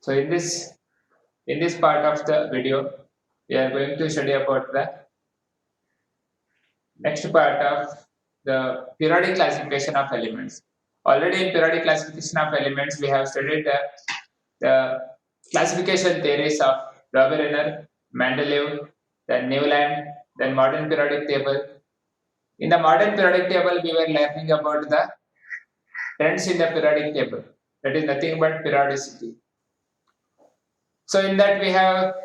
So in this part of the video, we are going to study about the next part of the periodic classification of elements. Already in periodic classification of elements, we have studied the classification theories of Roeber-Renner, Mendeleev, then Newland, then modern periodic table. In the modern periodic table, we were learning about the trends in the periodic table. That is nothing but periodicity. So in that we have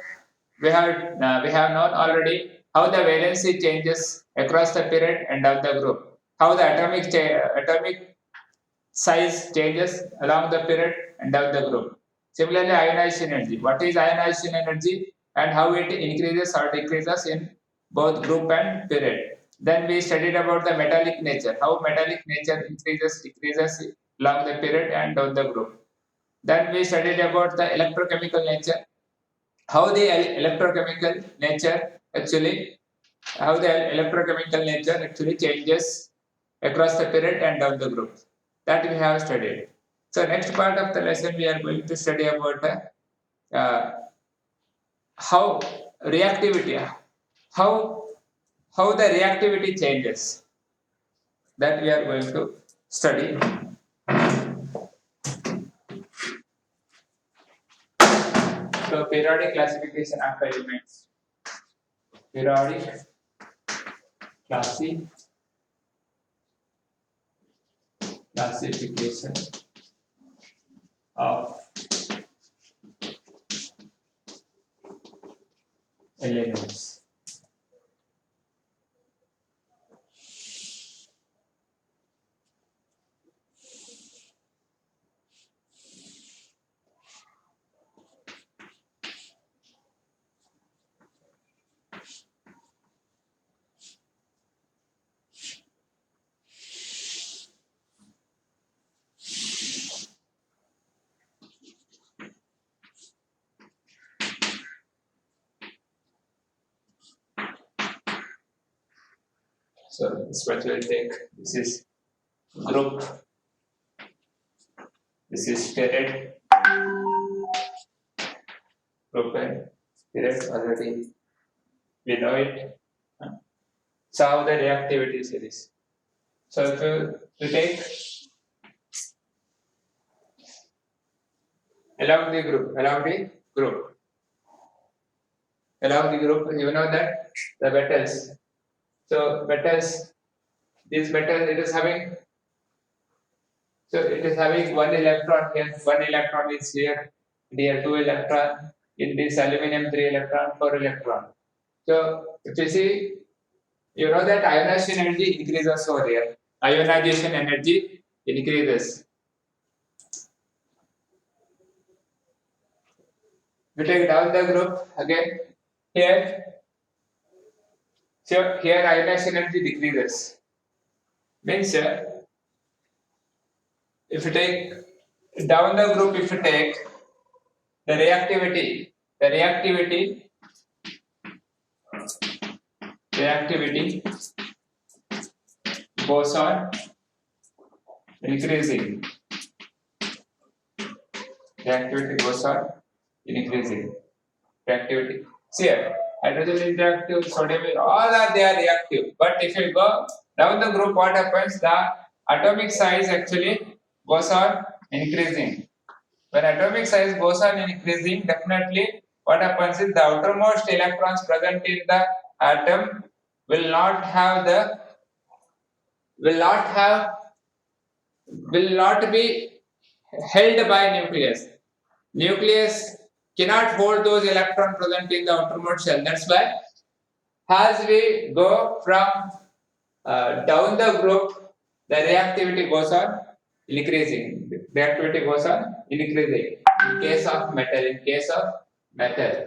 known already how the valency changes across the period and of the group, how the atomic size changes along the period and of the group. Similarly, ionization energy. What is ionization energy and how it increases or decreases in both group and period. Then we studied about the metallic nature, how metallic nature increases, decreases along the period and of the group. Then we studied about the electrochemical nature, how the electrochemical nature actually changes across the period and down the group. That we have studied. So next part of the lesson we are going to study about uh, how reactivity, how how the reactivity changes. That we are going to study. So periodic classification of elements. Periodic classification of elements. So this is what we'll take. This is group. This is period. Group and period already we know it. So how the reactivity series. So if you take along the group, you know that the metals. So metals, these metals, it is having one electron here, one electron is here, here two electron, in this aluminum 3 electron, 4 electron. So if you see, you know that ionization energy increases over here. Ionization energy increases. We take down the group again. Here, so here ionization energy decreases. Means if you take down the group, if you take the reactivity goes on increasing. Reactivity goes on increasing. Reactivity. See here, hydrogen is reactive, sodium is, all are they are reactive. But if you go down the group, what happens? The atomic size actually goes on increasing. When atomic size goes on increasing, definitely what happens is the outermost electrons present in the atom will not be held by nucleus. Nucleus cannot hold those electrons present in the outermost shell. That's why as we go from down the group, the reactivity goes on increasing. Reactivity goes on increasing. In case of metal.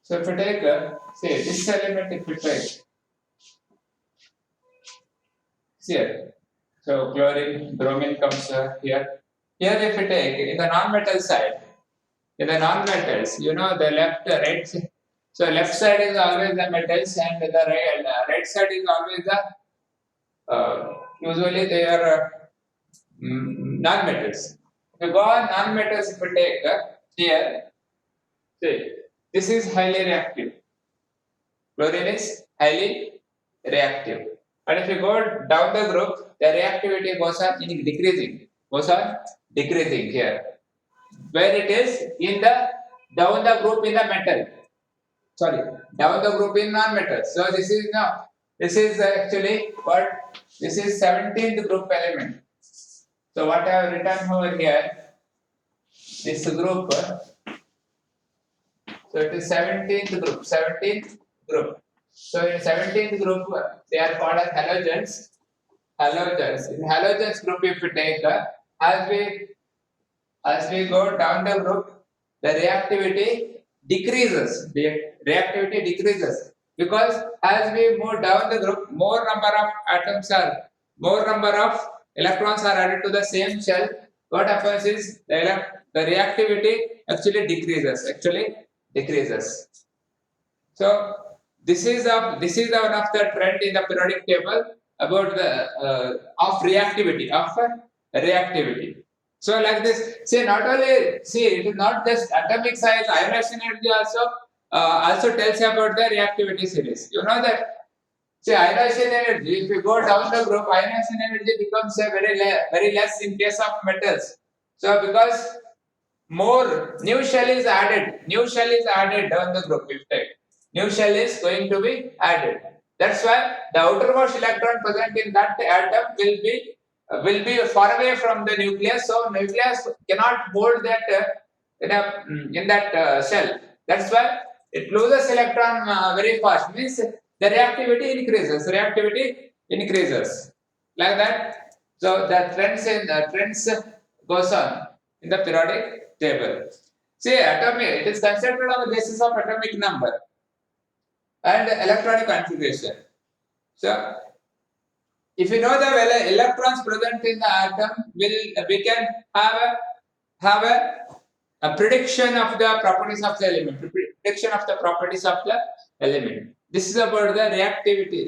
So if you take, say this element, if you take, see here, so chlorine, bromine comes here. Here if you take in the non-metal side, In the non-metals, you know the left, right. So left side is always the metals, and the right side is always the usually they are non-metals. If you go on non-metals, if you take here, see, this is highly reactive. Chlorine is highly reactive. And if you go down the group, the reactivity goes on decreasing here. Where it is in the down the group in the metal. Sorry, down the group in non-metal. So this is actually what this is 17th group element. So what I have written over here, this group. So it is 17th group. 17th group. So in 17th group, they are called as halogens. In halogens group, if you take as we go down the group, the reactivity decreases. The reactivity decreases because as we move down the group, more number of electrons are added to the same shell. What happens is the reactivity actually decreases. So this is one of the trend in the periodic table about the of reactivity. So like this, see, not only see it is not just atomic size, ionization energy also tells you about the reactivity series. You know that. See, ionization energy. If you go down the group, ionization energy becomes a very less in case of metals. So because more new shell is added down the group. If take new shell is going to be added. That's why the outermost electron present in that atom will be far away from the nucleus. So nucleus cannot hold that in that shell. That's why it loses electron very fast. Means the reactivity increases like that. So the trends goes on in the periodic table. See, it is considered on the basis of atomic number and electronic configuration. So, if you know the electrons present in the atom, we can have a prediction of the properties of the element. This is about the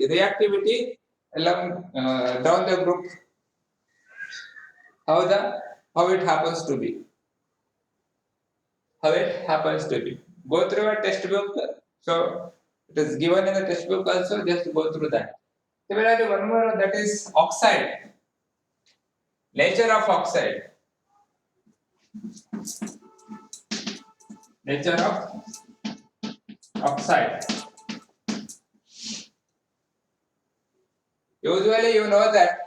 reactivity along down the group. How it happens to be. Go through a textbook. So it is given in the textbook also. Just go through that. Similarly, one more that is oxide. Nature of oxide. Nature of oxide. Usually, you know that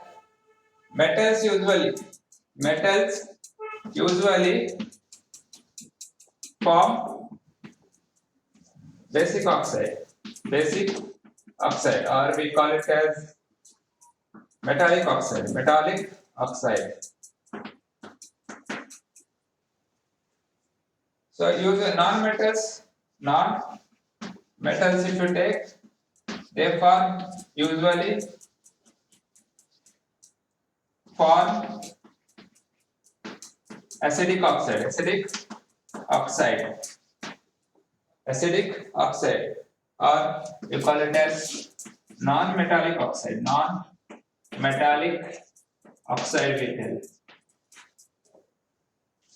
metals usually form basic oxide, or we call it as metallic oxide. So use non-metals if you take, they usually form acidic oxide, or you call it as non-metallic oxide we tell.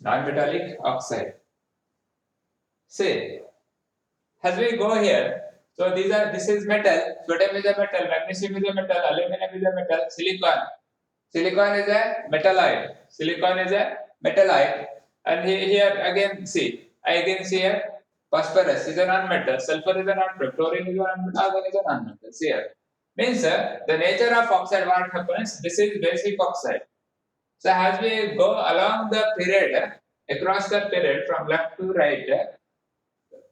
Non-metallic oxide. Say, as we go here, so this is metal, sodium is a metal, magnesium is a metal, aluminum is a metal, silicon is a metalloid, and here again see, I can see here phosphorus is a non-metal, sulfur is a non-metal, chlorine is a non-metal, argon is a non-metal. See here. Means the nature of oxide, what happens, this is basic oxide. So as we go along the period, across the period from left to right,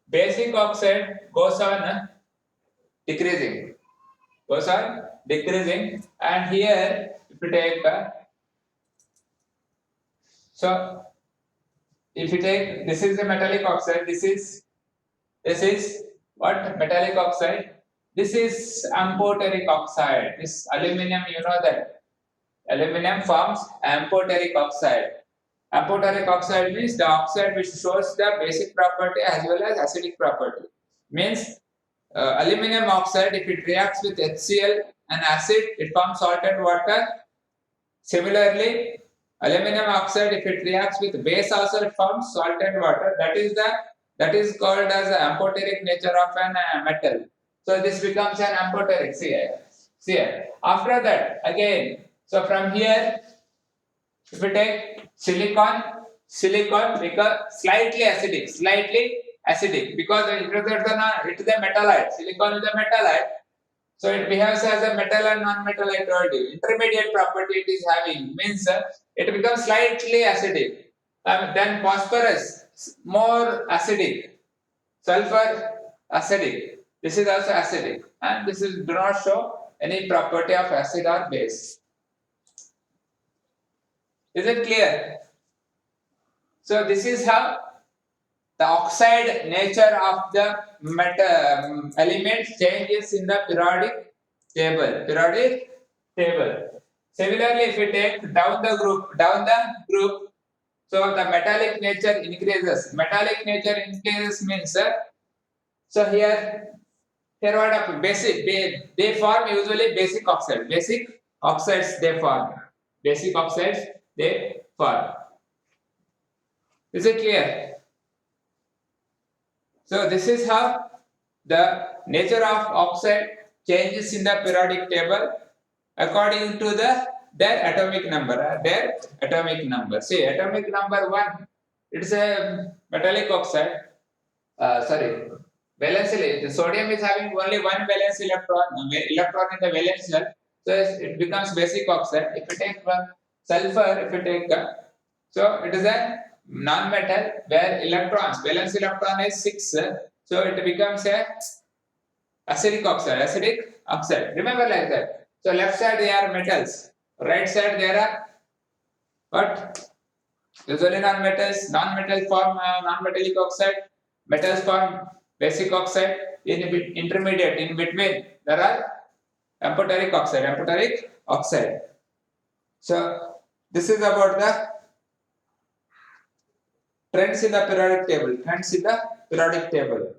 basic oxide goes on decreasing, and here if you take so if you take, this is the metallic oxide, this is what metallic oxide, this is amphoteric oxide. This aluminum, you know that aluminum forms amphoteric oxide. Amphoteric oxide means the oxide which shows the basic property as well as acidic property. Means aluminum oxide, if it reacts with HCl and acid, it forms salt and water. Similarly, aluminum oxide, if it reacts with base also, it forms salt and water. That is called as the amphoteric nature of an metal. So this becomes an amphoteric. See here. After that, again, so from here, if we take silicon becomes slightly acidic because it is a metallite. Silicon is a metallite, so it behaves as a metal and non-metal. I told you, intermediate property it is having means it becomes slightly acidic. Then phosphorus more acidic, sulfur acidic. This is also acidic, and this is do not show any property of acid or base. Is it clear? So this is how the oxide nature of the element changes in the periodic table. Similarly, if we take down the group, so the metallic nature increases. Metallic nature increases means so here what happens? They form usually basic oxide. Basic oxides they form. Basic oxides they form. Is it clear? So this is how the nature of oxide changes in the periodic table according to their atomic number. See, atomic number 1, it's a metallic oxide. Valency. The sodium is having only one valence electron in the valence shell, so it becomes basic oxide. If you take sulfur, so it is a non-metal where valence electron is 6, so it becomes a acidic oxide. Remember like that. So left side they are metals, right side there are what? Usually non-metals. Non-metal form non-metallic oxide. Metals form basic oxide. Intermediate in between there are amphoteric oxide. So this is about the trends in the periodic table.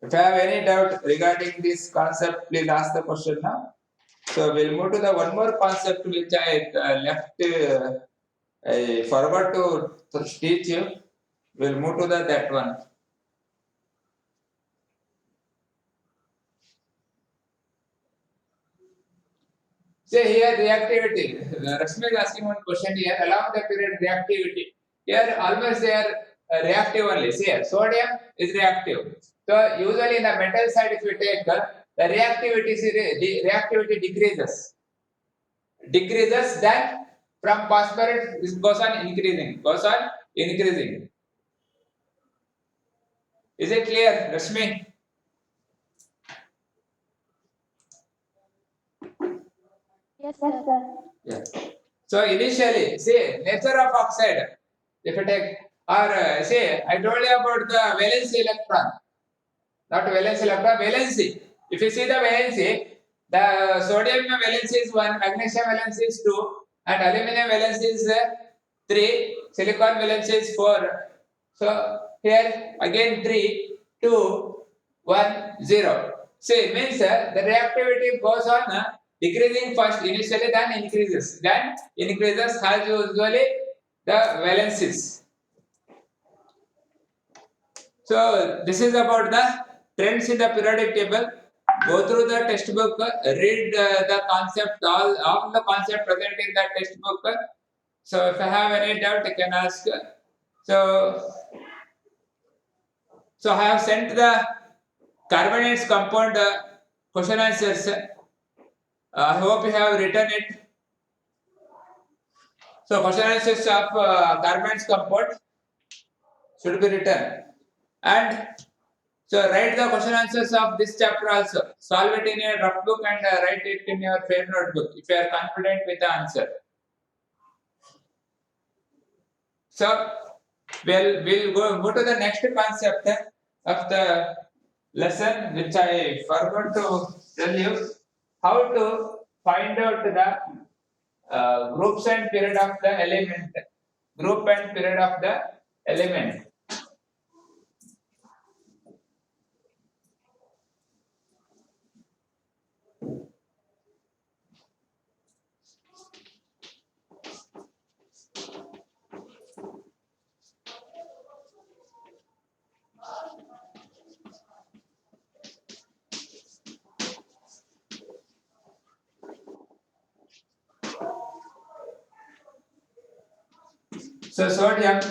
If you have any doubt regarding this concept, please ask the question now. So we'll move to the one more concept which I I forgot to teach you. We'll move to that one. Say here reactivity. Rashmi is asking one question here. Along the period reactivity. Here always they are reactive only. See here, sodium is reactive. So usually in the metal side, if you take the reactivity decreases. Then from phosphorus it goes on increasing. Is it clear, Rashmi? Yes, sir. Yeah. So initially, see nature of oxide. If you take or say I told you about the valence electron, not valence electron, valency. If you see the valency, the sodium valency is 1, magnesium valency is 2, and aluminum valency is 3, silicon valency is 4. So here again 3, 2, 1, 0. See, means the reactivity goes on decreasing first initially, then increases. As usually the valencies. So this is about the trends in the periodic table. Go through the textbook, read the concept, all the concept present in the textbook. So if I have any doubt, I can ask. So I have sent the carbonates compound question answers. I hope you have written it. So question answers of carbonates compound should be written. And so write the question answers of this chapter also. Solve it in your rough book and write it in your fair notebook if you are confident with the answer. So we'll go to the next concept of the lesson, which I forgot to tell you. How to find out groups and period of the element. Group and period of the element. So sodium,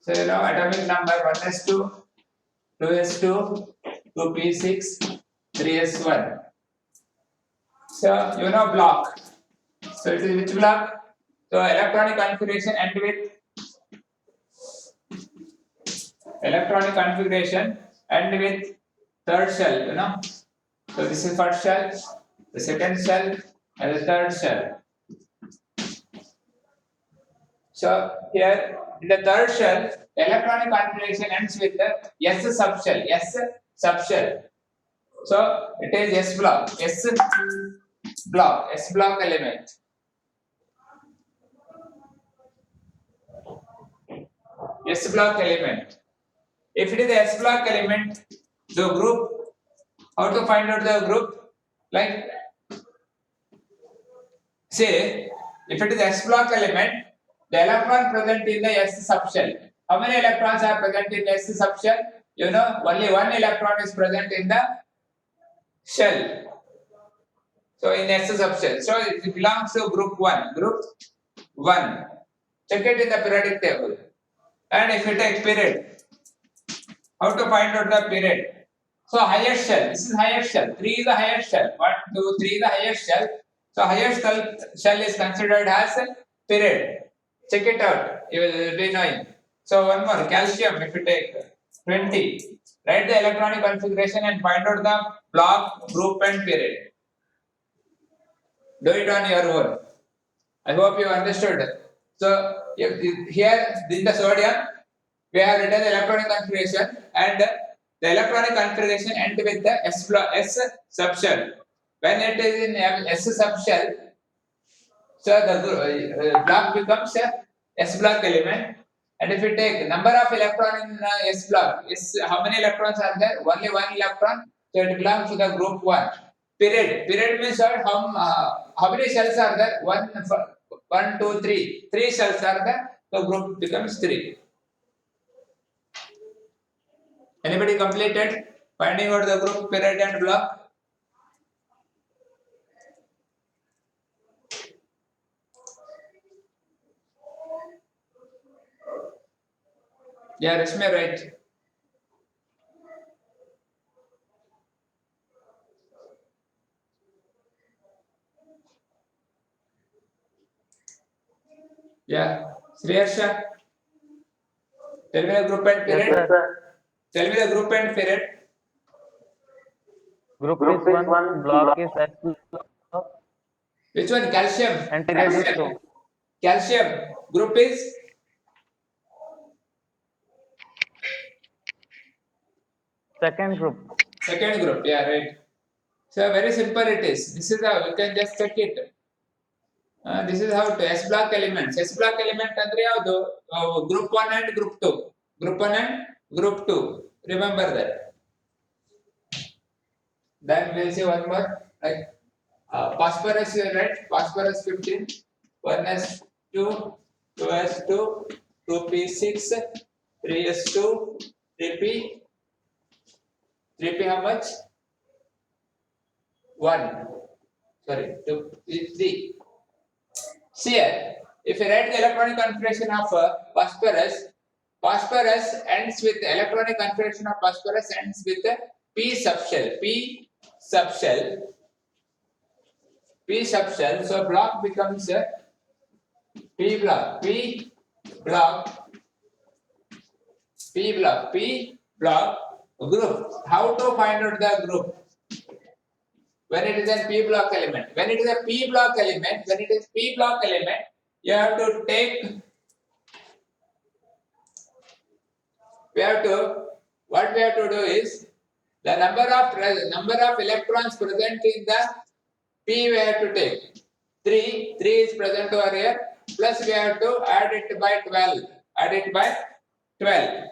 so you know atomic number 1s2, 2s2, 2p6, 3s1. So you know block. So it is which block? So electronic configuration end with third shell, you know. So this is first shell, the second shell, and the third shell. So here in the third shell, the electronic configuration ends with the S subshell. So it is S block element. S block element. If it is the S block element, the group, how to find out the group? Like, say, if it is S block element, the electron present in the S subshell. How many electrons are present in S subshell? You know, only one electron is present in the shell. So in S subshell. So it belongs to group 1. Group 1. Check it in the periodic table. And if you take period, how to find out the period? So highest shell, this is highest shell. 3 is the highest shell. 1, 2, 3 is the highest shell. So highest shell is considered as a period. Check it out. You will be knowing. So one more, calcium. If you take 20, write the electronic configuration and find out the block, group, and period. Do it on your own. I hope you understood. So here in the sodium, we have written the electronic configuration, and the electronic configuration ends with the S subshell. When it is in S subshell, so the block becomes a S block element. And if you take number of electrons in S block, how many electrons are there? Only one electron. So it belongs to the group 1. Period means how many shells are there? 1, 2, 3. 3 shells are there. So group becomes 3. Anybody completed finding out the group, period, and block? Yeah, Rashmi, right. Yeah, Sriharsha, tell me the group and period. Yes, sir. Tell me the group and period. Group is one, block is S block, Which one? Calcium. and period is 2. Calcium. Group is Second group. second group. Yeah, right. So very simple it is. This is how you can just check it. This is how to S block elements. S block element andre yavadu? Group 1 and group 2. Group 1 and group 2. Remember that. Then we'll see one more. Like phosphorus, right? Phosphorus 15. 1s2, 2s2, 2p6, 3s2, 3p. 3p how much? 1. Sorry, 3. See here, if you write the electronic configuration of phosphorus ends with electronic configuration of phosphorus ends with p subshell. So block becomes p block. Group. How to find out the group? When it is a p block element. When it is a p block element, you have to take. What we have to do is the number of electrons present in the p we have to take 3 is present over here, plus we have to add it by 12. Add it by 12.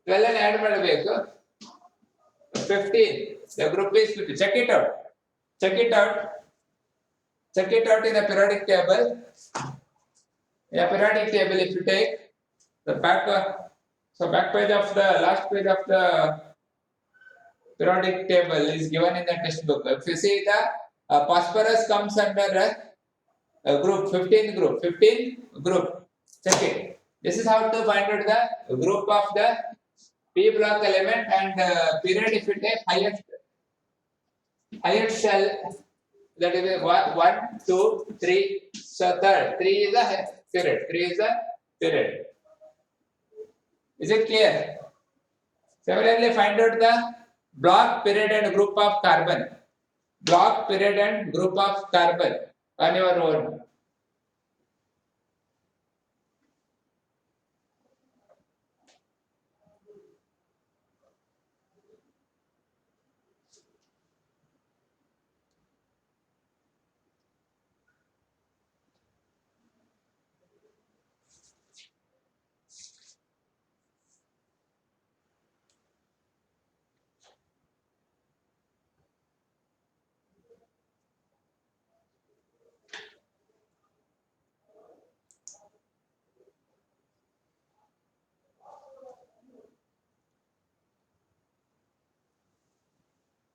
12 and add ಮಾಡಬೇಕು. 15. The group is 50. Check it out. Check it out. Check it out in the periodic table. In the periodic table, if you take the back page of the last page of the periodic table is given in the textbook. If you see the phosphorus comes under group 15 group. Check it. This is how to find out the group of the P block element and period. If you take highest shell, that is 1, 2, 3. So third 3 is the period. 3 is the period. Is it clear? Similarly, find out the block, period, and group of carbon. Block, period, and group of carbon on your own.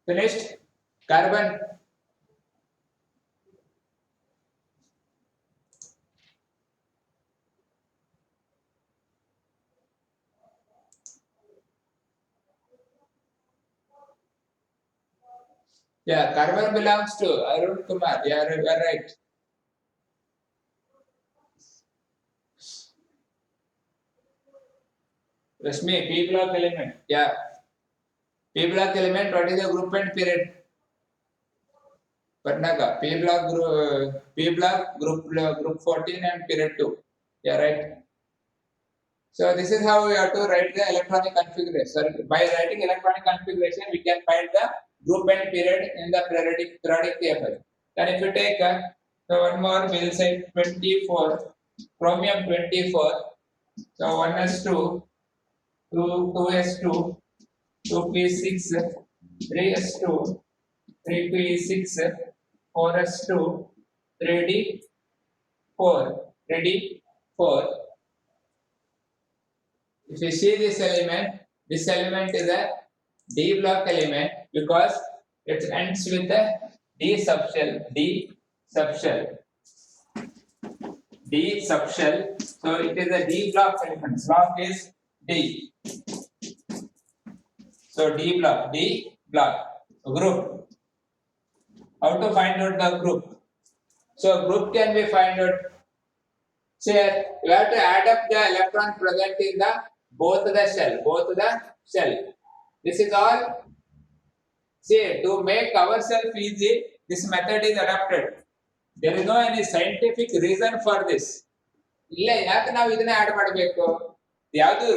Finished? Carbon. Yeah, carbon belongs to Arun Kumar. Yeah, you are right. Rashmi, P block element. Yeah. P block element, what is the group and period? Patnaga. P block group 14 and period 2. Yeah, right. So this is how we have to write the electronic configuration. So by writing electronic configuration, we can find the group and period in the periodic table. Then if you take so one more, we'll say 24, chromium 24. So 1s2, 2s2, 2p6, 3s2, 3p6, 4s2, 3d4, 3d4. If you see this element is a D block element because it ends with a D subshell. So it is a D block element. Block is D. So D block. Group. How to find out the group? So group can be find out. Say you have to add up the electron present in the both the shell. This is all. See, to make ourselves easy, this method is adopted. There is no any scientific reason for this. ಇಲ್ಲ ಯಾಕೆ ನಾವು ಇದನ್ನ add ಮಾಡಬೇಕು? ಯಾವುದು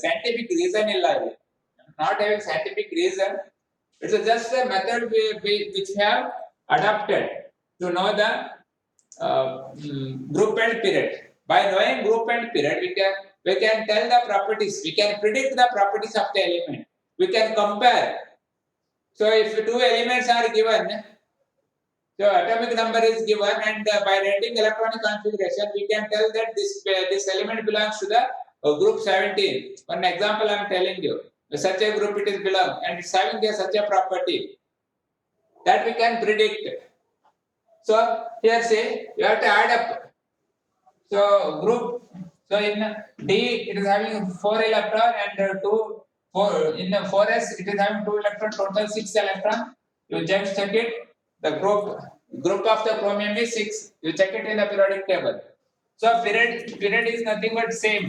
scientific reason ಇಲ್ಲ ಇದು. Not having scientific reason. It's just a method which have adopted to know the group and period. By knowing group and period, we can tell the properties. We can predict the properties of the element. We can compare. So if two elements are given, so atomic number is given, and by writing electronic configuration, we can tell that this element belongs to the group 17. One example I am telling you. Such a group it is belong, and it's having such a property that we can predict. So here say you have to add up. So group. So in D it is having 4 electron and 4 in 4s it is having 2 electron, total 6 electron. You just check it. The group of the chromium is 6. You check it in the periodic table. So period is nothing but same.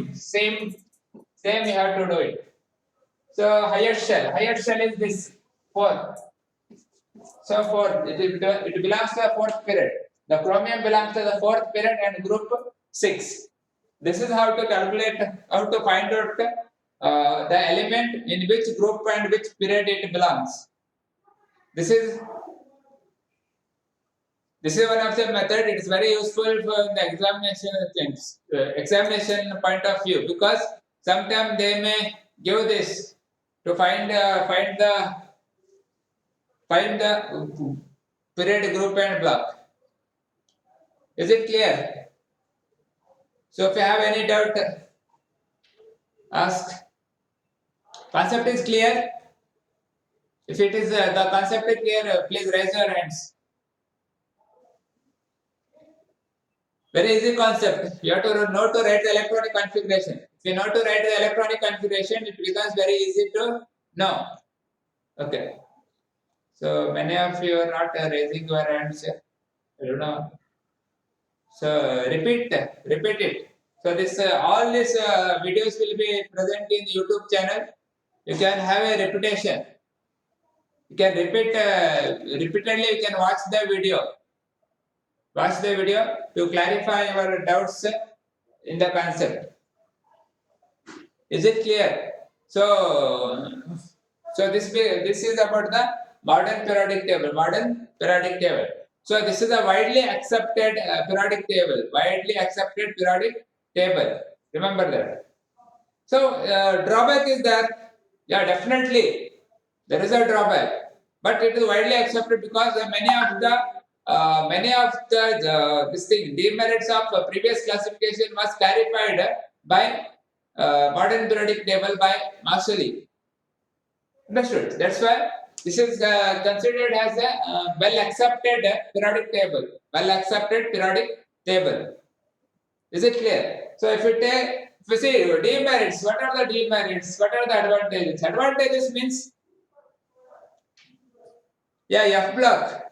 You have to do it. So highest shell is this 4. So 4 it belongs to the 4th period. The chromium belongs to the 4th period and group 6. This is how to calculate, how to find out the element in which group and which period it belongs. This is This is one of the method. It is very useful for the examination things, examination point of view, because sometimes they may give this to find the period, group, and block. Is it clear? So if you have any doubt, ask. Concept is clear? If it is the concept is clear, please raise your hands. Very easy concept. You have to know to write the electronic configuration. If you know to write the electronic configuration, it becomes very easy to know. Okay. So many of you are not raising your hands. I don't know. So repeat it. So this all these videos will be present in YouTube channel. You can have a repetition. You can repeat repeatedly. You can watch the video. Watch the video to clarify your doubts in the concept. Is it clear? So this is about the modern periodic table. Modern periodic table. So this is a widely accepted periodic table. Widely accepted periodic table. Remember that. So drawback is that, yeah, definitely there is a drawback, but it is widely accepted because many of the this thing demerits of previous classification was clarified by modern periodic table by Marshalli. Understood? That's why this is considered as a well accepted periodic table. Well accepted periodic table. Is it clear? So if you see demerits, what are the demerits? What are the advantages? Advantages means, yeah, F block.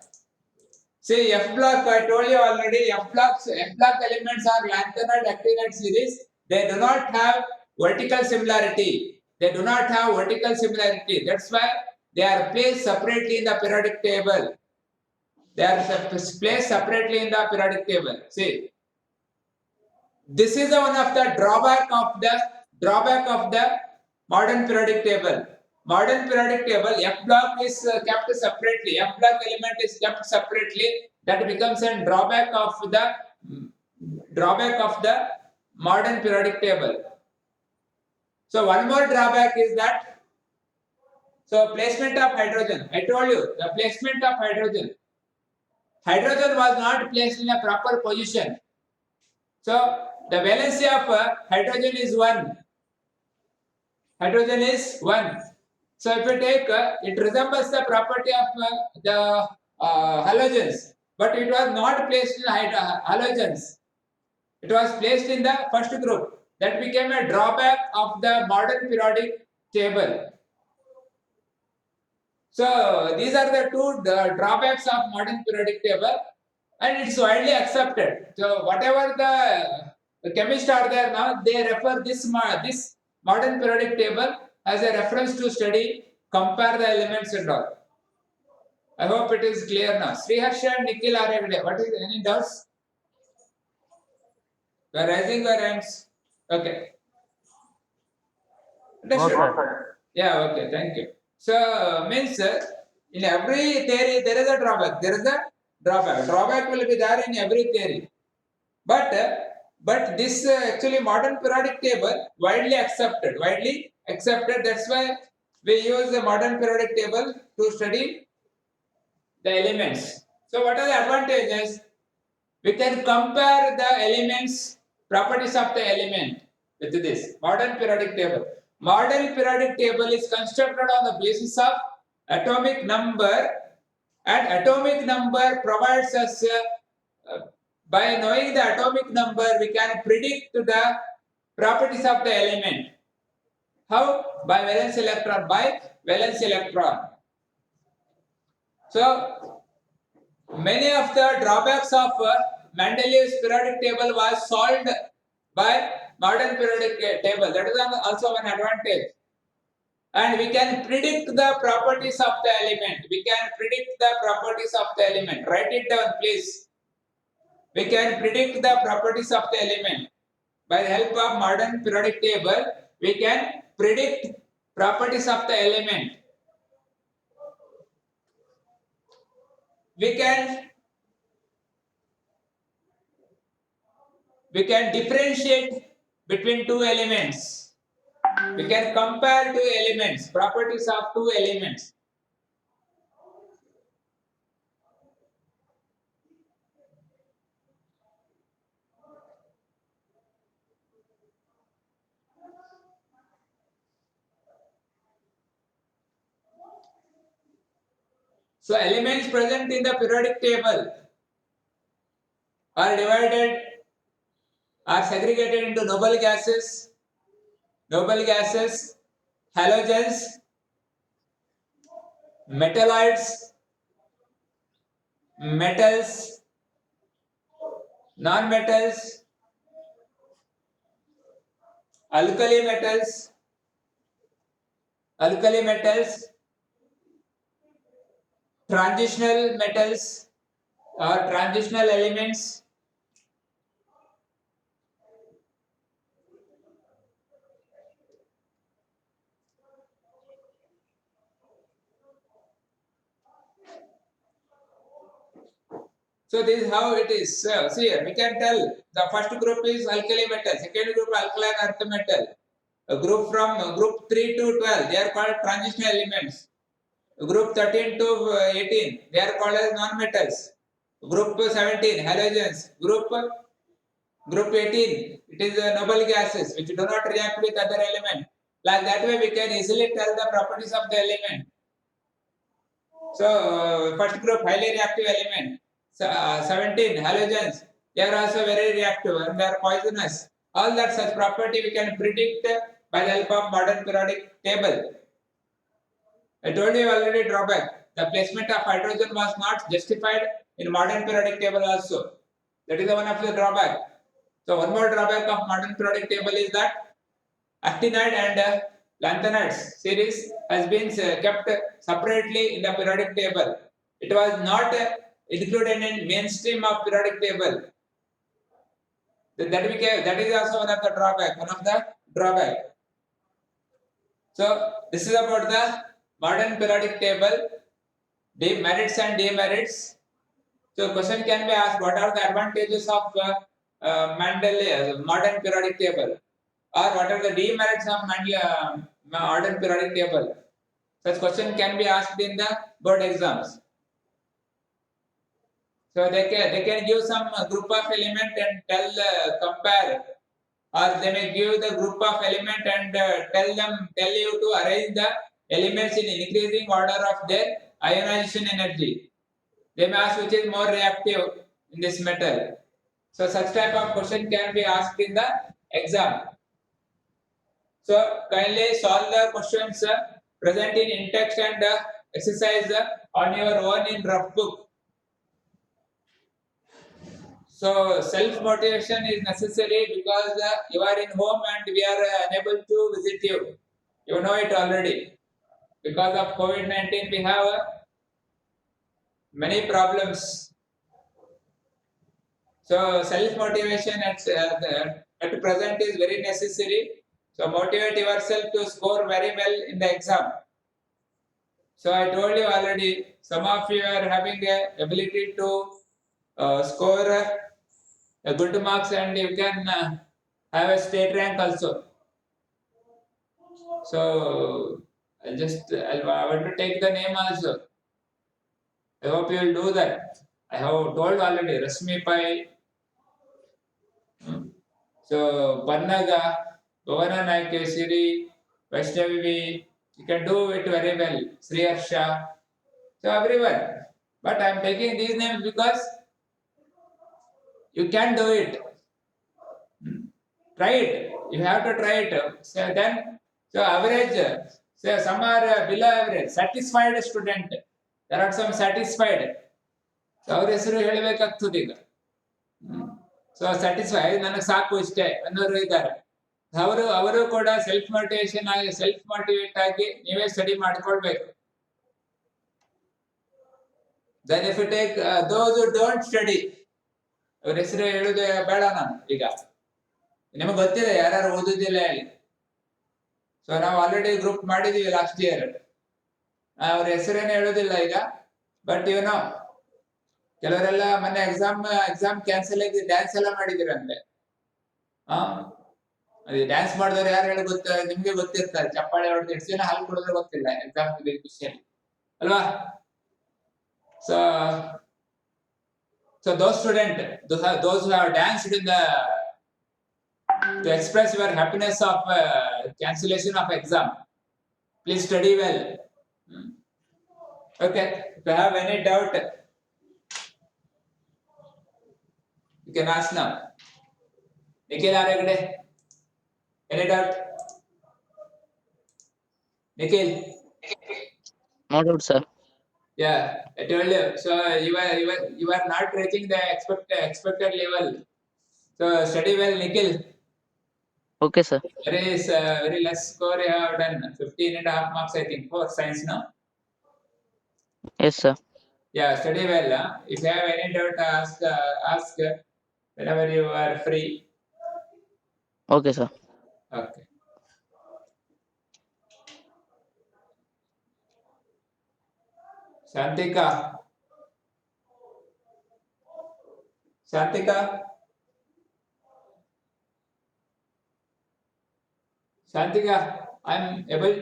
See, F block, I told you already, F block elements are lanthanide actinide series. They do not have vertical similarity. They do not have vertical similarity. That's why they are placed separately in the periodic table. They are placed separately in the periodic table. See, this is one of the drawback of the modern periodic table. Modern periodic table, F block is kept separately. F block element is kept separately. That becomes a drawback of the modern periodic table. So one more drawback is that, so placement of hydrogen. I told you the placement of hydrogen. Hydrogen was not placed in a proper position. So the valency of hydrogen is 1. Hydrogen is 1. So if you take, it resembles the property of the halogens, but it was not placed in halogens. It was placed in the first group. That became a drawback of the modern periodic table. So these are the two drawbacks of modern periodic table, and it's widely accepted. So whatever the chemists are there now, they refer this modern periodic table as a reference to study, compare the elements and all. I hope it is clear now. Sriharsha and Nikhil are every. What is any doubts? You are raising your hands. Okay. Understood? Okay. Yeah, okay, thank you. So means in every theory there is a drawback. There is a drawback. Drawback will be there in every theory. But this actually modern periodic table widely accepted. Widely accepted. That's why we use the modern periodic table to study the elements. So what are the advantages? We can compare the elements, properties of the element with this modern periodic table. Modern periodic table is constructed on the basis of atomic number, and atomic number provides us by knowing the atomic number we can predict the properties of the element. How? By valence electron. By valence electron. So many of the drawbacks of Mendeleev's periodic table was solved by modern periodic table. That is also an advantage. And we can predict the properties of the element. We can predict the properties of the element. Write it down, please. We can predict the properties of the element. By the help of modern periodic table, we can predict properties of the element. We can we can differentiate between two elements. We can compare two elements, properties of two elements. So elements present in the periodic table are divided, are segregated into noble gases, halogens, metalloids, metals, non-metals, alkali metals, transitional metals or transitional elements, so this is how it is. So see, we can tell the first group is alkali metal, second group alkaline earth metal. A group from group 3 to 12, they are called transitional elements. Group 13 to 18, they are called as non-metals. Group 17, halogens. Group 18, it is noble gases which do not react with other elements. Like that way, we can easily tell the properties of the element. So, first group, highly reactive element. 17, halogens. They are also very reactive and they are poisonous. All that such property we can predict by the help of modern periodic table. I told you already drawback. The placement of hydrogen was not justified in modern periodic table also. That is one of the drawback. So one more drawback of modern periodic table is that actinide and lanthanides series has been kept separately in the periodic table. It was not included in mainstream of periodic table. That is also one of the drawback. So this is about the modern periodic table, merits and demerits. So question can be asked: what are the advantages of modern periodic table, or what are the demerits of modern periodic table? Such question can be asked in the board exams. So they can give some group of element and compare, or they may give the group of element and tell you to arrange the elements in increasing order of their ionization energy. They may ask which is more reactive in this metal. So such type of question can be asked in the exam. So kindly solve the questions present in text and exercise on your own in rough book. So self motivation is necessary because you are in home and we are unable to visit you. You know it already. Because of COVID-19, we have many problems. So self motivation at present is very necessary. So motivate yourself to score very well in the exam. So I told you already, some of you are having a ability to score a good marks and you can have a state rank also. So I want to take the name also. I hope you will do that. I have told already, Rasmi Pai. So Pannaga, Bhavana Naikesiri, Vaishnavi, you can do it very well. Sri Harsha. So everyone. But I am taking these names because you can do it. Try it. You have to try it. So average. So some are below average. Satisfied student. There are some satisfied. So ಅವ್ರ ಹೆಸರು ಹೇಳಬೇಕಾಗ್ತದೆ ಈಗ. So satisfy ನನಗೆ ಸಾಕು ಇಷ್ಟೇ ಅನ್ನೋರು ಇದ್ದಾರೆ. ಅವರು ಕೂಡ ಸೆಲ್ಫ್ ಮೋಟಿವೇಟ್ ಆಗಿ ನೀವೇ ಸ್ಟಡಿ ಮಾಡ್ಕೊಳ್ಬೇಕು. Then if you take those who don't study, ಅವ್ರ ಹೆಸರು ಹೇಳುದು ಬೇಡ ನಾನು ಈಗ. ನಿಮಗೆ ಗೊತ್ತಿದೆ ಯಾರು ಓದುದಿಲ್ಲ ಹೇಳಿ. ಸೊ ನಾವು ಆಲ್ರೆಡಿ ಗ್ರೂಪ್ ಮಾಡಿದೀವಿ ಲಾಸ್ಟ್ ಇಯರ್. ಅವ್ರ ಹೆಸರೇನು ಹೇಳುದಿಲ್ಲ ಈಗ. ಬಟ್ ಕೆಲವರೆಲ್ಲ ಮೊನ್ನೆ ಎಕ್ಸಾಮ್ ಕ್ಯಾನ್ಸಲ್ ಆಗಿ ಡ್ಯಾನ್ಸ್ ಎಲ್ಲ ಮಾಡಿದಿರಂತೆ. ಅದೇ ಡ್ಯಾನ್ಸ್ ಮಾಡಿದವ್ರು ಯಾರು ಹೇಳಿ ಗೊತ್ತ ನಿಮ್ಗೆ ಗೊತ್ತಿರ್ತಾರೆ. ಚಪ್ಪಾಳೆ ಹೊಡೆದು ಎಷ್ಟು ಜನ ಹಾಲು ಕೊಡಿದ್ರೆ ಗೊತ್ತಿಲ್ಲ ಎಕ್ಸಾಮ್ ಖುಷಿಯಲ್ಲಿ ಅಲ್ವಾ? So those student, those who have danced in the to express your happiness of cancellation of exam, please study well. Okay, if you have any doubt, you can ask now. Nikhil, are you ready? Any doubt? Nikhil? No doubt, sir. Yeah, I told you. So you are not reaching the expected level. So study well, Nikhil. Okay, sir. Very less score you have done. 15.5 marks, I think, for science now. Yes, sir. Yeah, study well. If you have any doubt, ask whenever you are free. Okay, sir. Okay. Shantika. Shantika. Shantika, I'm able.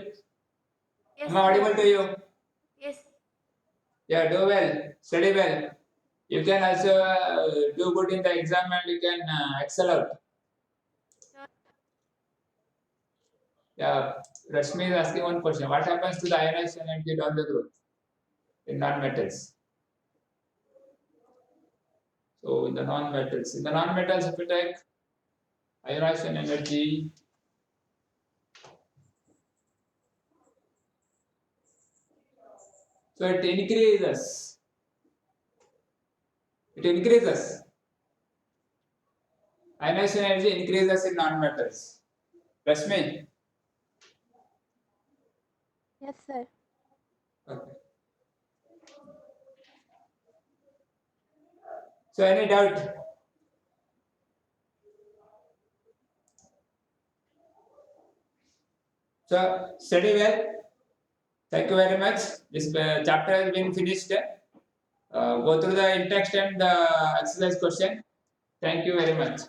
Yes, Am I audible to you? yes, Yeah, do well, study well. You can also do good in the exam and you can excel out. sure. Yeah, Rashmi is asking one question. What happens to the ionized energy down the group in non-metals? So in the non-metals, if you take ionization energy, so it increases. It increases. Ionization energy increases in non-metals. Rashmi? Yes, sir. Okay. So any doubt? So study well. Thank you very much. This chapter has been finished. Go through the in-text and the exercise question. Thank you very much.